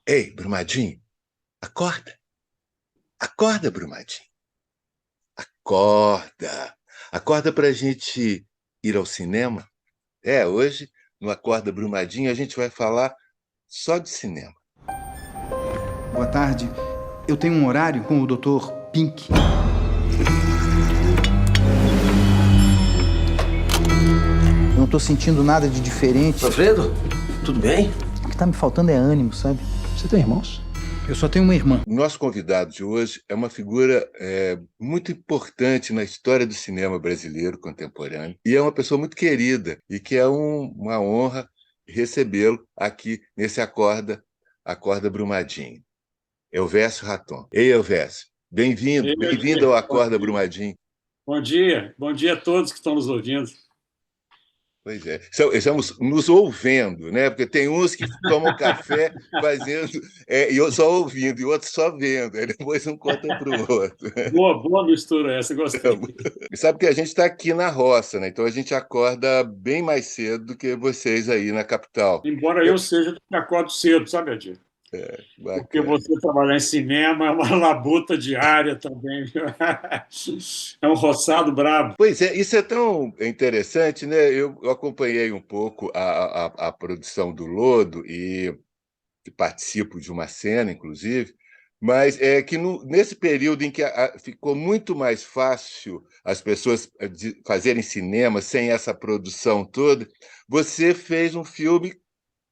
Ei, Brumadinho, acorda. Acorda, Brumadinho. Acorda. Acorda para a gente ir ao cinema. Hoje, no Acorda Brumadinho, a gente vai falar só de cinema. Boa tarde. Eu tenho um horário com o Dr. Pink. Eu não tô sentindo nada de diferente. Alfredo, tudo bem? O que tá me faltando é ânimo, sabe? Você tem irmãos? Eu só tenho uma irmã. O nosso convidado de hoje é uma figura muito importante na história do cinema brasileiro contemporâneo e é uma pessoa muito querida e que é uma honra recebê-lo aqui nesse Acorda Brumadinho. Elvésio Raton. Ei, Elvésio, bem-vindo, Meu bem-vindo ao dia. Acorda Brumadinho. Bom dia a todos que estão nos ouvindo. Pois é, estamos nos ouvendo, né? Porque tem uns que tomam café fazendo, e eu só ouvindo, e outros só vendo, aí depois um conta para o outro. Boa mistura essa, gostei. E sabe que a gente está aqui na roça, né? Então a gente acorda bem mais cedo do que vocês aí na capital. Embora eu seja do que acordo cedo, sabe, Adir? Porque Bacana. você trabalhar em cinema é uma labuta diária também, viu? É um roçado brabo. Pois é, isso é tão interessante, né? Eu acompanhei um pouco a produção do Lodo e participo de uma cena, inclusive, mas é que nesse período em que ficou muito mais fácil as pessoas fazerem cinema sem essa produção toda, você fez um filme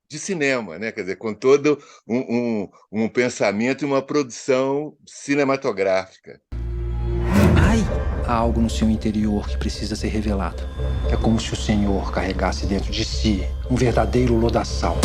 de cinema, né? Quer dizer, com todo um pensamento e uma produção cinematográfica. Ai! Há algo no seu interior que precisa ser revelado. É como se o Senhor carregasse dentro de si um verdadeiro lodaçal.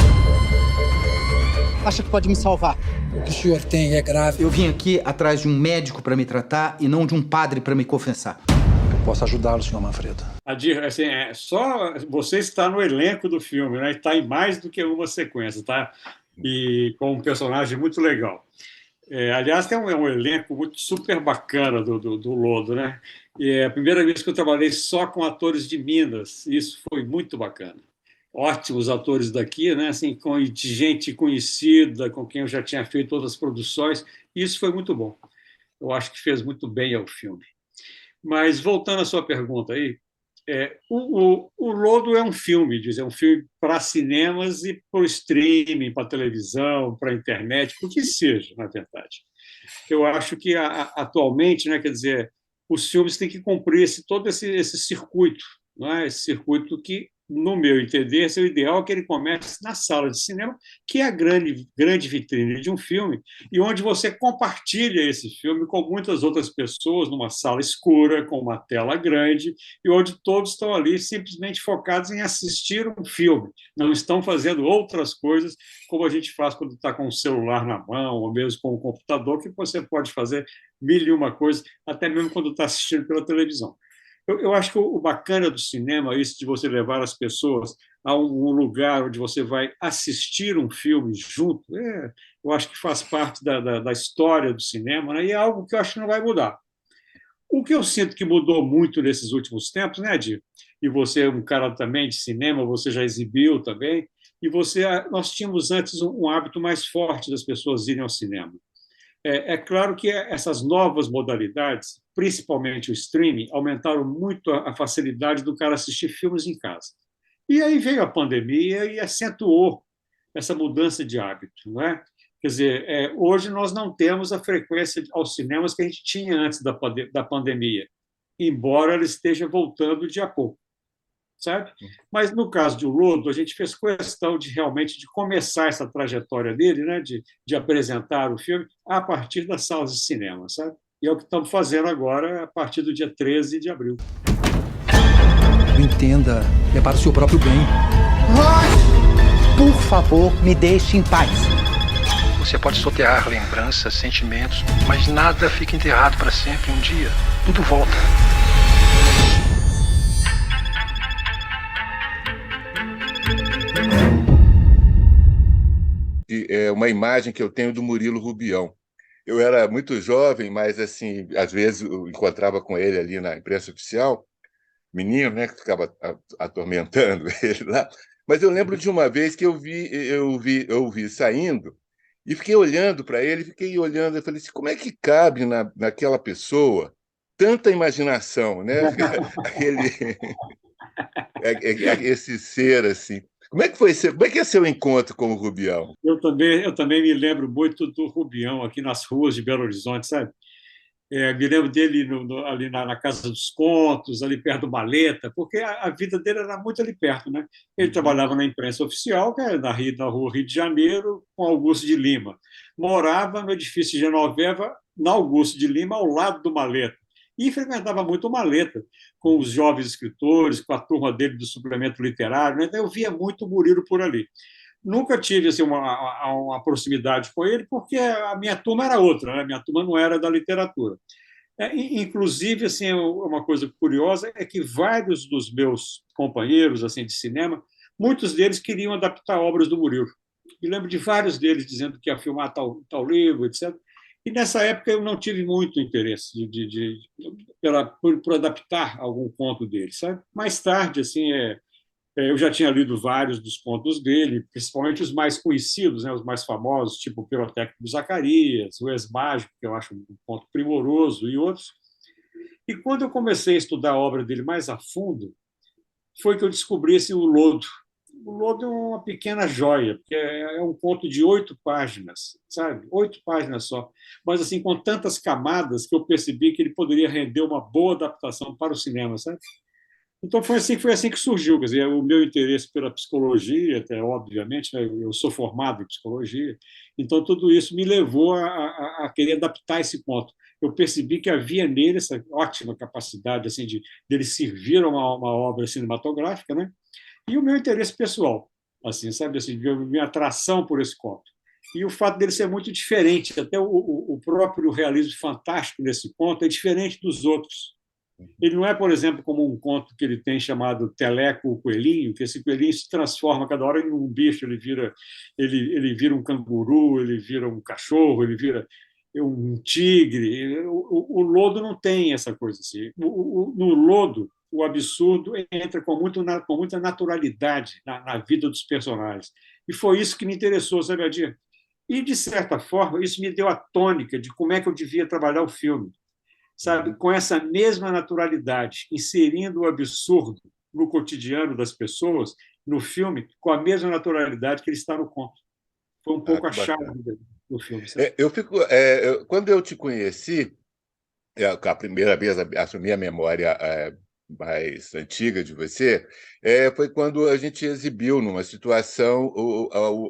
Acha que pode me salvar? O que o senhor tem é grave. Eu vim aqui atrás de um médico para me tratar e não de um padre para me confessar. Eu posso ajudá-lo, senhor Manfredo. Adir, assim, só você está no elenco do filme, né? Está em mais do que uma sequência, tá? E com um personagem muito legal. Aliás, tem um elenco muito super bacana do Lodo, né? E é a primeira vez que eu trabalhei só com atores de Minas, e isso foi muito bacana. Ótimos atores daqui, né? Assim, de gente conhecida, com quem eu já tinha feito outras produções, e isso foi muito bom. Eu acho que fez muito bem ao filme. Mas, voltando à sua pergunta aí, o Lodo é um filme, é um filme para cinemas e para o streaming, para a televisão, para a internet, para o que seja, na verdade. Eu acho que atualmente, né, quer dizer, os filmes têm que cumprir todo esse circuito, não é? Esse circuito que, no meu entender, o ideal é que ele comece na sala de cinema, que é a grande vitrine de um filme, e onde você compartilha esse filme com muitas outras pessoas, numa sala escura, com uma tela grande, e onde todos estão ali simplesmente focados em assistir um filme, não estão fazendo outras coisas, como a gente faz quando está com o celular na mão, ou mesmo com o computador, que você pode fazer mil e uma coisas, até mesmo quando está assistindo pela televisão. Eu acho que o bacana do cinema é isso de você levar as pessoas a um lugar onde você vai assistir um filme junto. Eu acho que faz parte da história do cinema, né? E é algo que eu acho que não vai mudar. O que eu sinto que mudou muito nesses últimos tempos, né, Di? E você é um cara também de cinema, você já exibiu também, e nós tínhamos antes um hábito mais forte das pessoas irem ao cinema. É claro que essas novas modalidades, principalmente o streaming, aumentaram muito a facilidade do cara assistir filmes em casa. E aí veio a pandemia e acentuou essa mudança de hábito, não é? Quer dizer, hoje nós não temos a frequência aos cinemas que a gente tinha antes da pandemia, embora ela esteja voltando de a pouco, sabe? Mas no caso de O Lodo, a gente fez questão de realmente de começar essa trajetória dele, né, de apresentar o filme a partir das salas de cinema, sabe? E é o que estamos fazendo agora a partir do dia 13 de abril. Entenda, é para o seu próprio bem. Por favor, me deixe em paz. Você pode soterrar lembranças, sentimentos, mas nada fica enterrado para sempre. Um dia, tudo volta. É uma imagem que eu tenho do Murilo Rubião. Eu era muito jovem, mas assim, às vezes eu encontrava com ele ali na imprensa oficial, menino, né, que ficava atormentando ele lá. Mas eu lembro de uma vez que eu vi saindo E fiquei olhando para ele, fiquei olhando, eu falei assim, como é que cabe naquela pessoa tanta imaginação, né? Aquele, esse ser assim. Como é que é seu encontro com o Rubião? Eu também me lembro muito do Rubião aqui nas ruas de Belo Horizonte, sabe? Me lembro dele ali na Casa dos Contos, ali perto do Maleta, porque a vida dele era muito ali perto, né? Ele Uhum. trabalhava na imprensa oficial, que era na rua Rio de Janeiro, com Augusto de Lima. Morava no edifício Genoveva, na Augusto de Lima, ao lado do Maleta. E frequentava muito o Maleta, com os jovens escritores, com a turma dele do suplemento literário, né? Então eu via muito o Murilo por ali. Nunca tive assim, uma proximidade com ele, porque a minha turma era outra, né? A minha turma não era da literatura. Inclusive, assim, uma coisa curiosa é que vários dos meus companheiros assim de cinema, muitos deles queriam adaptar obras do Murilo. Me lembro de vários deles dizendo que ia filmar tal livro, etc. E nessa época eu não tive muito interesse por adaptar algum conto dele, sabe? Mais tarde, assim, eu já tinha lido vários dos contos dele, principalmente os mais conhecidos, né, os mais famosos, tipo o Pirotécnico do Zacarias, o Ex-Mágico, que eu acho um conto primoroso, e outros. E quando eu comecei a estudar a obra dele mais a fundo, foi que eu descobri assim, o Lodo. O Lodo é uma pequena joia, porque é um conto de 8 páginas, sabe? 8 páginas só. Mas assim, com tantas camadas que eu percebi que ele poderia render uma boa adaptação para o cinema, sabe? Então foi assim que surgiu, quer dizer, o meu interesse pela psicologia, até obviamente, né, eu sou formado em psicologia, então tudo isso me levou a querer adaptar esse ponto. Eu percebi que havia nele essa ótima capacidade assim de dele servir a uma obra cinematográfica, né? E o meu interesse pessoal, assim, sabe, assim, minha atração por esse conto. E o fato dele ser muito diferente, até o próprio realismo fantástico nesse conto é diferente dos outros. Ele não é, por exemplo, como um conto que ele tem chamado Teleco o Coelhinho, que esse coelhinho se transforma cada hora em um bicho, ele vira um canguru, ele vira um cachorro, ele vira um tigre. O Lodo não tem essa coisa assim. No Lodo, o absurdo entra com muita naturalidade na vida dos personagens. E foi isso que me interessou, sabe, Adir? E, de certa forma, isso me deu a tônica de como é que eu devia trabalhar o filme, sabe, com essa mesma naturalidade, inserindo o absurdo no cotidiano das pessoas, no filme, com a mesma naturalidade que ele está no conto. Foi um Ah, pouco a que chave bacana. do filme, sabe? Quando eu te conheci, a primeira vez, assumi a memória mais antiga de você, foi quando a gente exibiu numa situação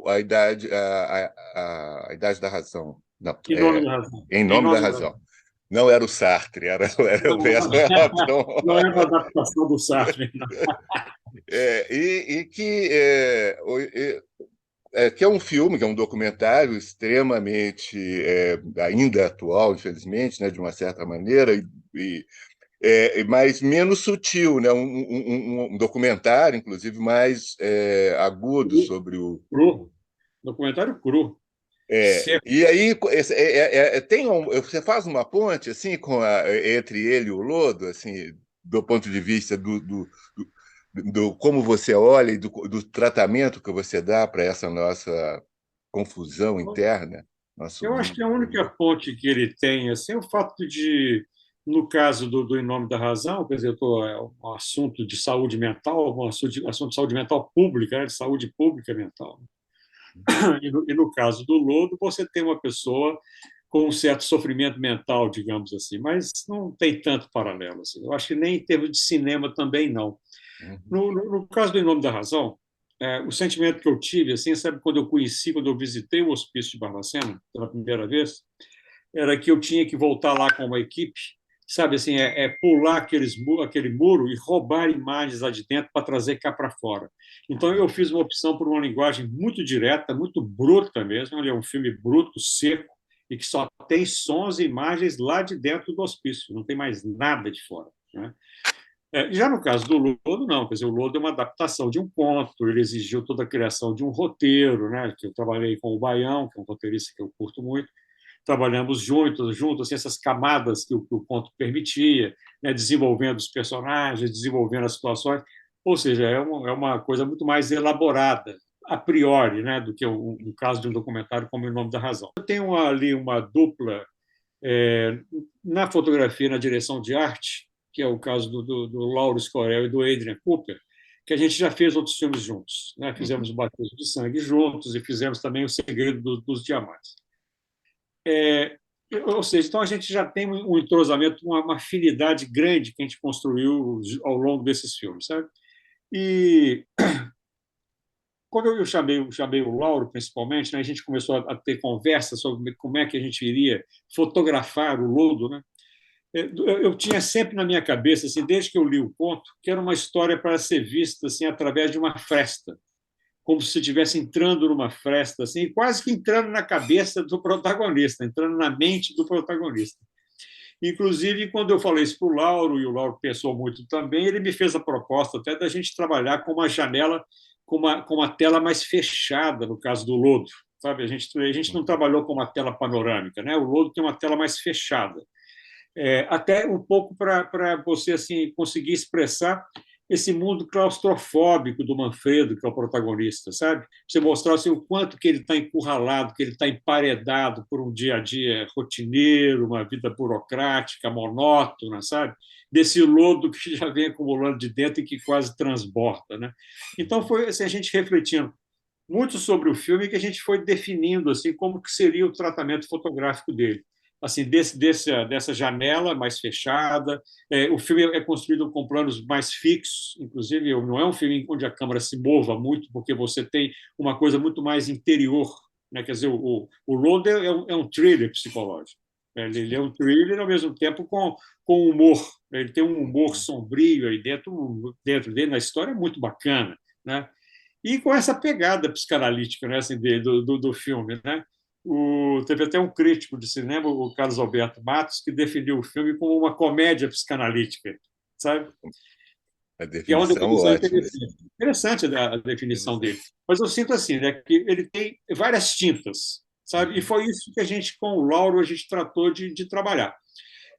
a idade, a idade da razão. Não, Em nome da razão. em Em nome da nome da razão. razão. Não era o Sartre, era o verso. Não é uma adaptação do Sartre, não. E que que é um filme, que é um documentário extremamente ainda atual, infelizmente, né, de uma certa maneira, mas menos sutil, né, um documentário, inclusive, mais agudo Cru, sobre o. cru. Documentário cru. Seco. E aí você faz uma ponte assim entre ele e o Lodo, assim, do ponto de vista do como você olha e do tratamento que você dá para essa nossa confusão interna, nosso Eu acho que mundo. a única ponte que ele tem assim, é o fato de, no caso do Em Nome da Razão, quer dizer, é um assunto de saúde mental, um assunto de saúde mental pública, né, de saúde pública mental. E no caso do Lodo, você tem uma pessoa com um certo sofrimento mental, digamos assim, mas não tem tanto paralelo. Assim. Eu acho que nem em termos de cinema também não. Uhum. No caso do Em Nome da Razão, o sentimento que eu tive, assim, sabe, quando eu visitei o Hospício de Barbacena pela primeira vez, era que eu tinha que voltar lá com uma equipe, sabe, assim, pular aquele muro e roubar imagens lá de dentro para trazer cá para fora. Então eu fiz uma opção por uma linguagem muito direta, muito bruta mesmo. Ele é um filme bruto, seco e que só tem sons e imagens lá de dentro do hospício, não tem mais nada de fora, né? Já no caso do Lodo, não. Quer dizer, o Lodo é uma adaptação de um conto, ele exigiu toda a criação de um roteiro, né? Que eu trabalhei com o Baião, que é um roteirista que eu curto muito. Trabalhamos juntos assim, essas camadas que o conto permitia, né? Desenvolvendo os personagens, desenvolvendo as situações. Ou seja, é uma coisa muito mais elaborada a priori, né, do que um caso de um documentário como Em Nome da Razão. Eu tenho ali uma dupla na fotografia, na direção de arte, que é o caso do Lauro Escorel e do Adrian Cooper, que a gente já fez outros filmes juntos, né? Fizemos o Batismo de Sangue juntos e fizemos também O Segredo dos Diamantes. Ou seja, então a gente já tem um entrosamento, uma afinidade grande que a gente construiu ao longo desses filmes, sabe? E quando eu chamei o Lauro, principalmente, né, a gente começou a ter conversa sobre como é que a gente iria fotografar o lodo, né? Eu tinha sempre na minha cabeça, assim, desde que eu li o conto, que era uma história para ser vista assim, através de uma fresta, como se estivesse entrando numa fresta, assim, quase que entrando na cabeça do protagonista, entrando na mente do protagonista. Inclusive, quando eu falei isso para o Lauro, e o Lauro pensou muito também, ele me fez a proposta até da gente trabalhar com uma janela, com uma tela mais fechada, no caso do lodo. Sabe? A gente não trabalhou com uma tela panorâmica, né? O lodo tem uma tela mais fechada. Até um pouco para você assim, conseguir expressar esse mundo claustrofóbico do Manfredo, que é o protagonista, sabe? Você mostrar assim, o quanto que ele está encurralado, que ele está emparedado por um dia a dia rotineiro, uma vida burocrática, monótona, sabe? Desse lodo que já vem acumulando de dentro e que quase transborda, né? Então foi assim, a gente refletindo muito sobre o filme que a gente foi definindo assim como que seria o tratamento fotográfico dele, assim dessa janela mais fechada. O filme é construído com planos mais fixos, inclusive não é um filme onde a câmera se mova muito, porque você tem uma coisa muito mais interior, né? Quer dizer, o Load é um thriller psicológico. Ele é um thriller ao mesmo tempo com humor. Ele tem um humor sombrio aí dentro dele, na história, é muito bacana, né? E com essa pegada psicanalítica, né, assim, do filme, né? Teve até um crítico de cinema, o Carlos Alberto Matos, que definiu o filme como uma comédia psicanalítica, sabe? A Que é uma definição definição ótima. interessante a definição dele. Mas eu sinto assim, né, que ele tem várias tintas, sabe? E foi isso que a gente, com o Lauro, a gente tratou de trabalhar.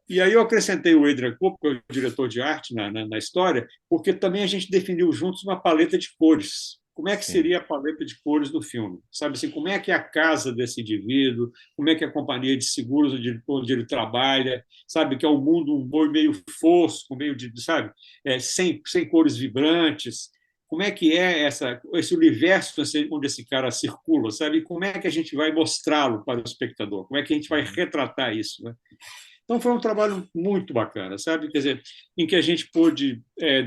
E aí eu acrescentei o Adrian Cooper, que é o diretor de arte na história, porque também a gente definiu juntos uma paleta de cores. Como é que Sim. seria a paleta de cores do filme? Sabe assim, como é que é a casa desse indivíduo, como é que é a companhia de seguros onde ele trabalha, sabe, que é um mundo meio fosco, meio de, sabe, sem cores vibrantes. Como é que é esse universo onde esse cara circula, sabe? E como é que a gente vai mostrá-lo para o espectador? Como é que a gente vai retratar isso, né? Então, foi um trabalho muito bacana, sabe? Quer dizer, em que a gente pôde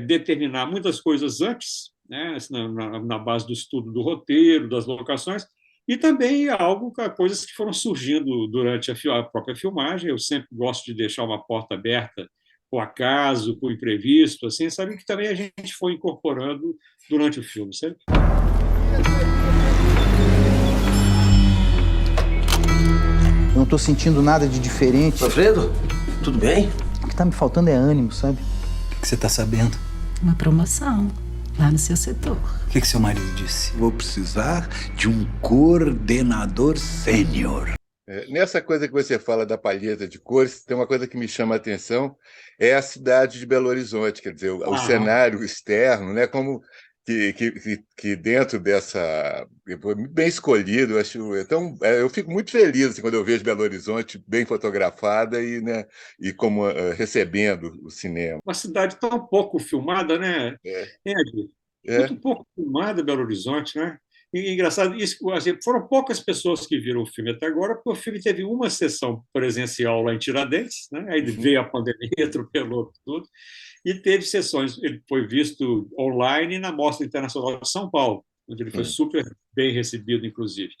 determinar muitas coisas antes, né? Na base do estudo do roteiro, das locações, e também coisas que foram surgindo durante a própria filmagem. Eu sempre gosto de deixar uma porta aberta para o acaso, para o imprevisto, assim, sabe? Que também a gente foi incorporando durante o filme, sabe? Eu não tô sentindo nada de diferente. Manfredo, tudo bem? O que tá me faltando é ânimo, sabe? O que você tá sabendo? Uma promoção lá no seu setor. O que seu marido disse? Vou precisar de um coordenador sênior. Nessa coisa que você fala da palheta de cores, tem uma coisa que me chama a atenção, é a cidade de Belo Horizonte, quer dizer, o cenário externo, né? Como que dentro dessa... bem escolhido, eu fico muito feliz assim, quando eu vejo Belo Horizonte bem fotografada e como recebendo o cinema. Uma cidade tão pouco filmada, né? Muito pouco filmada Belo Horizonte, né? E engraçado, isso, assim, foram poucas pessoas que viram o filme até agora, porque o filme teve uma sessão presencial lá em Tiradentes, né? Aí veio a pandemia, atropelou tudo, e teve sessões, ele foi visto online na Mostra Internacional de São Paulo, onde ele foi super bem recebido, inclusive.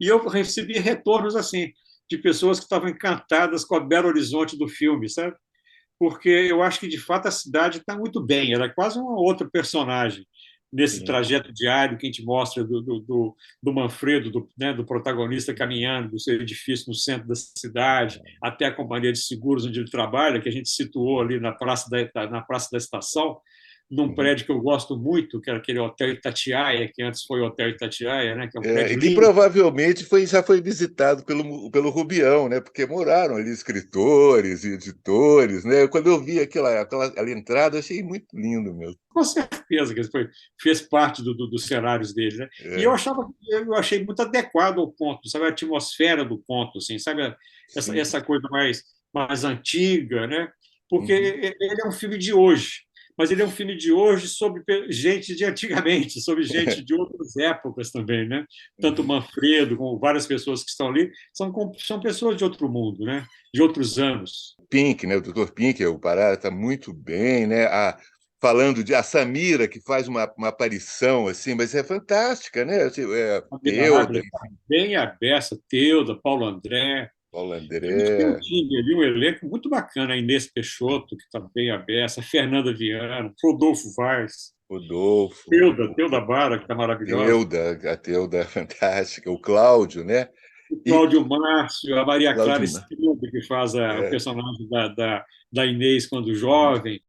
E eu recebi retornos assim de pessoas que estavam encantadas com a Belo Horizonte do filme, sabe? Porque eu acho que, de fato, a cidade está muito bem, ela é quase uma outra personagem nesse trajeto diário que a gente mostra do Manfredo, do protagonista caminhando do seu edifício no centro da cidade até a companhia de seguros onde ele trabalha, que a gente situou ali na Praça da Estação, num prédio que eu gosto muito, que era aquele Hotel Itatiaia, que antes foi o Hotel Itatiaia, né? Que é um É, prédio e que lindo. provavelmente já foi visitado pelo Rubião, né? Porque moraram ali escritores e editores, né? Quando eu vi aquela entrada, eu achei muito lindo mesmo. Com certeza que fez parte dos cenários dele, né? E É, eu achei muito adequado ao conto, sabe? A atmosfera do conto, assim, sabe? sim. Essa coisa mais antiga, né? Porque Uhum. ele é um filme de hoje, mas ele é um filme de hoje sobre gente de antigamente, sobre gente de outras épocas também, né? Tanto Uhum. Manfredo como várias pessoas que estão ali são pessoas de outro mundo, né? De outros anos. Pink, né? O Dr. Pink, o Pará, está muito bem, né? Falando de a Samira, que faz uma aparição assim, mas é fantástica, né? Assim, A Teuda, Maravilha, bem a beça, Teuda, Paulo André. Paulo A gente tem um André, time ali, um elenco muito bacana. A Inês Peixoto, que está bem a beça, a Fernanda Viana, Rodolfo Vaz, Rodolfo, Teuda Bara, que está maravilhosa, a Teuda é fantástica, o Cláudio, né? o E Cláudio Márcio, a Maria Clara Cláudio, Estrada, que faz o é, personagem da Inês quando jovem.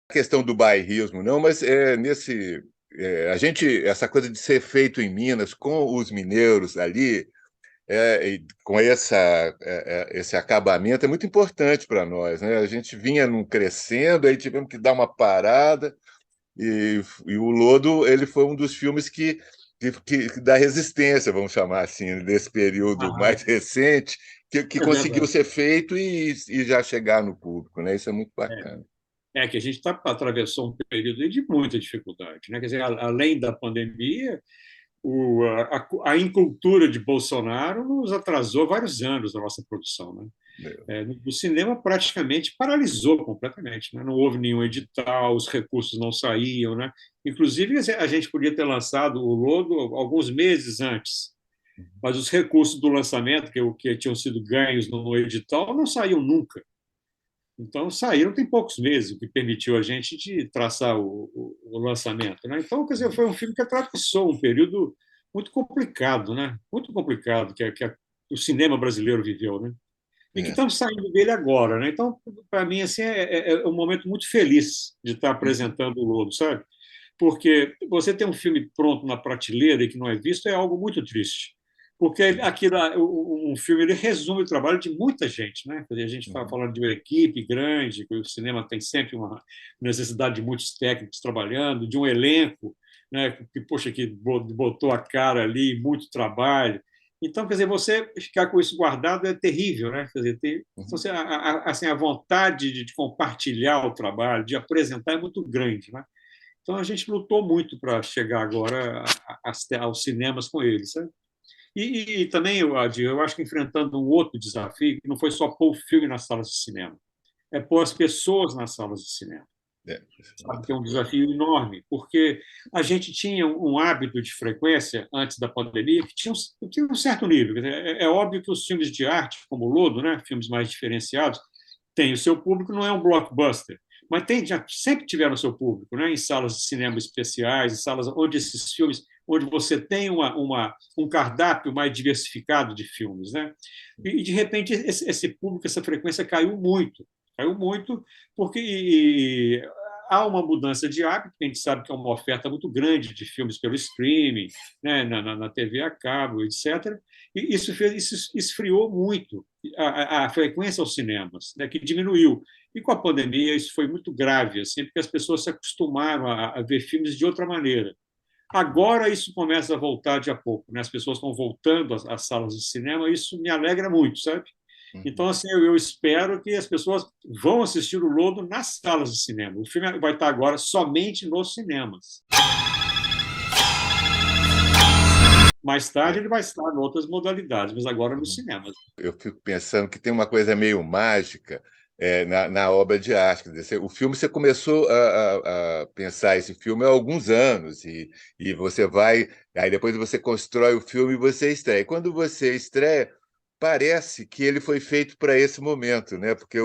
a questão do bairrismo, não, mas a gente, essa coisa de ser feito em Minas com os mineiros ali, e com esse acabamento é muito importante para nós, né? A gente vinha num crescendo, aí tivemos que dar uma parada e o Lodo ele foi um dos filmes que da resistência, vamos chamar assim, desse período Ah, mais recente, que é conseguiu verdade. ser feito e já chegar no público, né? Isso é muito É. bacana. É que a gente atravessou um período aí de muita dificuldade, né? Quer dizer, além da pandemia, a incultura de Bolsonaro nos atrasou vários anos da nossa produção, né? O cinema praticamente paralisou completamente, né? Não houve nenhum edital, os recursos não saíam, né? Inclusive, a gente podia ter lançado o Lodo alguns meses antes, mas os recursos do lançamento, que tinham sido ganhos no edital, não saíam nunca. Então, saíram tem poucos meses, o que permitiu a gente de traçar o lançamento, né? Então, quer dizer, foi um filme que atravessou um período muito complicado, né? Muito complicado que o cinema brasileiro viveu, né? E que É. estamos saindo dele agora, né? Então, para mim, assim, é um momento muito feliz de estar Uhum. apresentando o Lodo, sabe? Porque você ter um filme pronto na prateleira e que não é visto é algo muito triste. Porque aquilo, um filme ele resume o trabalho de muita gente, né? Quer dizer, a gente está Uhum. falando de uma equipe grande, que o cinema tem sempre uma necessidade de muitos técnicos trabalhando, de um elenco, né? Que poxa, que botou a cara ali, muito trabalho. Então, quer dizer, você ficar com isso guardado é terrível, né? Quer dizer, então, Uhum. assim, a vontade de compartilhar o trabalho, de apresentar é muito grande, né? Então a gente lutou muito para chegar agora aos cinemas com eles, sabe? E também, eu acho que enfrentando um outro desafio, que não foi só pôr o filme nas salas de cinema, é pôr as pessoas nas salas de cinema. É, Sabe que é um desafio enorme, porque a gente tinha um hábito de frequência antes da pandemia que tinha um certo nível. É óbvio que os filmes de arte, como o Lodo, né, filmes mais diferenciados, têm o seu público, não é um blockbuster, mas já sempre tiveram o seu público, né, em salas de cinema especiais, em salas onde esses filmes, onde você tem um cardápio mais diversificado de filmes, né? E de repente esse público, essa frequência caiu muito porque há uma mudança de hábito, a gente sabe que é uma oferta muito grande de filmes pelo streaming, né, na TV a cabo, etc. E isso esfriou muito a frequência aos cinemas, né, que diminuiu. E com a pandemia isso foi muito grave, assim, porque as pessoas se acostumaram a ver filmes de outra maneira. Agora isso começa a voltar de a pouco, né? As pessoas estão voltando às salas de cinema, e isso me alegra muito, sabe? uhum. Então, assim, eu espero que as pessoas vão assistir o Lodo nas salas de cinema. O filme vai estar agora somente nos cinemas. Mais tarde É. ele vai estar em outras modalidades, mas agora nos Uhum. cinemas. Eu fico pensando que tem uma coisa meio mágica na obra de arte. Quer dizer, o filme, você começou a pensar esse filme há alguns anos, e você vai. Aí depois você constrói o filme e você estreia. E quando você estreia, parece que ele foi feito para esse momento, né? Porque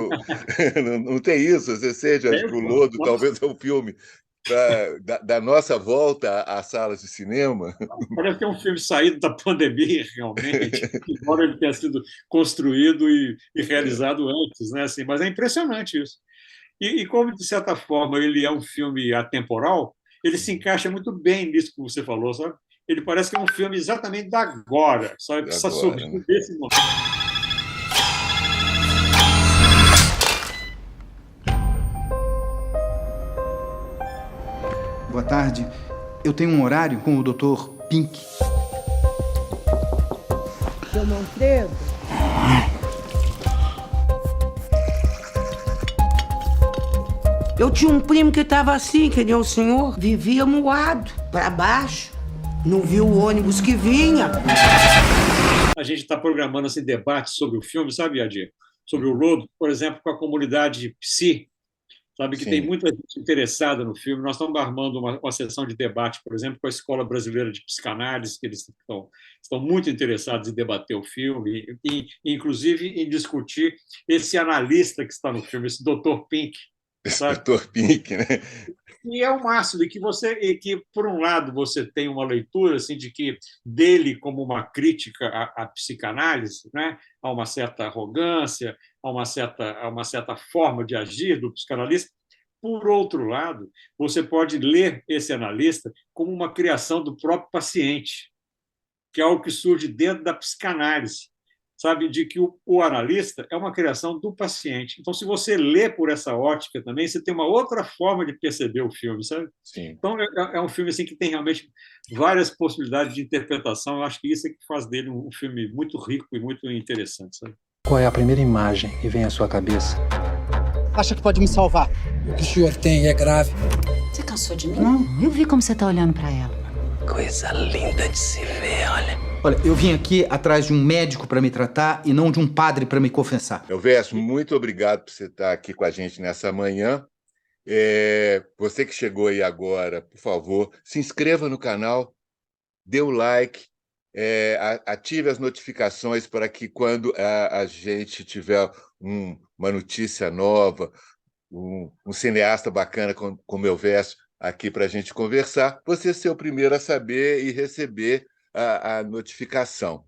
não tem isso. Ou seja, acho que o Lodo talvez é um filme da nossa volta às salas de cinema. Parece que é um filme saído da pandemia, realmente, embora ele tenha sido construído e É, realizado antes, né? Assim, mas é impressionante isso. E como, de certa forma, ele é um filme atemporal, ele se encaixa muito bem nisso que você falou, sabe? Ele parece que é um filme exatamente da agora, sabe? Precisa Agora, surgir né? desse momento. Boa tarde. Eu tenho um horário com o Dr. Pink. Seu Manfredo? Eu tinha um primo que estava assim, que nem o senhor. Vivia moado, para baixo. Não viu o ônibus que vinha. A gente está programando assim, debates sobre o filme, sabe, Adir? Sobre o Lodo, por exemplo, com a comunidade Psi, sabe, que Sim. tem muita gente interessada no filme. Nós estamos armando uma sessão de debate, por exemplo, com a Escola Brasileira de Psicanálise, que eles estão muito interessados em debater o filme, e inclusive em discutir esse analista que está no filme, esse Dr. Pink. Sabe? Dr. Pink, né? E é o máximo, e que, por um lado, você tem uma leitura assim, de que dele como uma crítica à psicanálise, né? A uma certa arrogância, a uma certa forma de agir do psicanalista. Por outro lado, você pode ler esse analista como uma criação do próprio paciente, que é algo que surge dentro da psicanálise, sabe, de que o analista é uma criação do paciente. Então, se você lê por essa ótica também, você tem uma outra forma de perceber o filme, sabe? Sim. Então, é um filme assim, que tem realmente várias possibilidades de interpretação. Eu acho que isso é que faz dele um filme muito rico e muito interessante, sabe? Qual é a primeira imagem que vem à sua cabeça? Acha que pode me salvar? O que o senhor tem é grave. Você cansou de mim? Não, eu vi como você tá olhando pra ela. Coisa linda de se ver, olha. Olha, eu vim aqui atrás de um médico para me tratar e não de um padre para me confessar. Elvésio, muito obrigado por você estar aqui com a gente nessa manhã. Você que chegou aí agora, por favor, se inscreva no canal, dê o like, ative as notificações para que quando a gente tiver uma notícia nova, um cineasta bacana como o Elvésio aqui para a gente conversar, você ser o primeiro a saber e receber a notificação.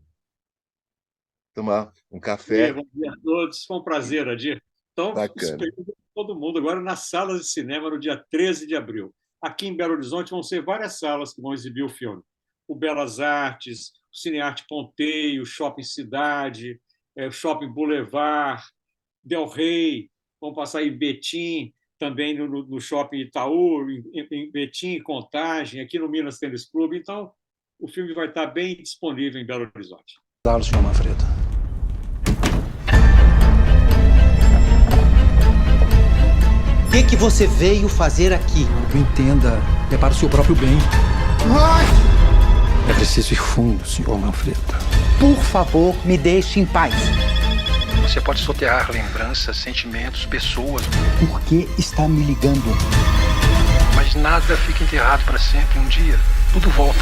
Tomar um café. Bom dia a todos. Foi um prazer, Adir. Então, esperando todo mundo agora nas salas de cinema no dia 13 de abril. Aqui em Belo Horizonte vão ser várias salas que vão exibir o filme. O Belas Artes, o Cinearte Ponteio, o Shopping Cidade, o Shopping Boulevard, Del Rey, vão passar em Betim, também no Shopping Itaú, em Betim, Contagem, aqui no Minas Tênis Clube. Então, o filme vai estar bem disponível em Belo Horizonte. Claro, senhor Manfredo. O que você veio fazer aqui? Entenda, é para o seu próprio bem. É preciso ir fundo, senhor Manfredo. Por favor, me deixe em paz. Você pode soterrar lembranças, sentimentos, pessoas. Por que está me ligando? Mas nada fica enterrado para sempre. Um dia, tudo volta.